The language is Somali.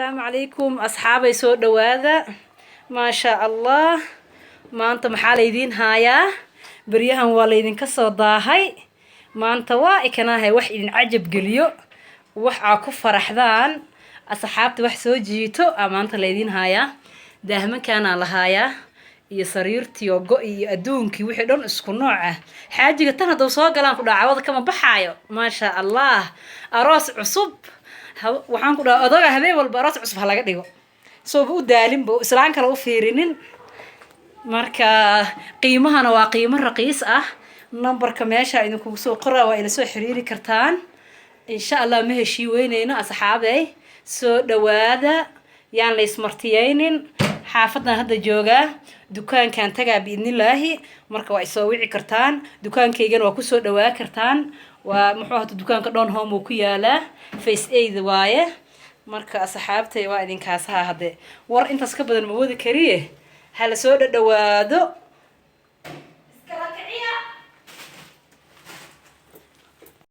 السلام عليكم أصحابي سو دواذا ما شاء الله ما أنت محاليدين هايا بريهم واليدين كصداهي ما أنت واقنا هاي وح عجب قليو وح عكف فرحذان أصحابتي وح سو جيتو أما أنت ليدين هايا دائما كان على هايا يسريرتي وقوي أدونكي وحي دون اسكو نوعه حاجة تنا دو سو قلان كو دعوض كما بحايو ما شاء الله أراس عصب waxaan ku dhahay odaga habeen walba raas cusub laga dhigo soo u daalin boo islaan kale u fiirinin marka qiimahana waa qiimo raqiis ah numberka meesha idinku soo qoraa waa ila soo xiriiri kartaan insha Allah ma heshii weynayna asxaabay soo dhawaada yaan la ismartiyaynin xaafadan hadda jooga dukaankan tagaa biidnilaahi marka waa soo wici kartaan dukaankaygan waa ku soo dhawaa kartaan waa muxuu ahaa dukaanka Don Home ku yaala Face Aid waaye marka asxaabtay waa idinkaas ha hade war intaas ka badan ma wada kariye hala soo dhawaado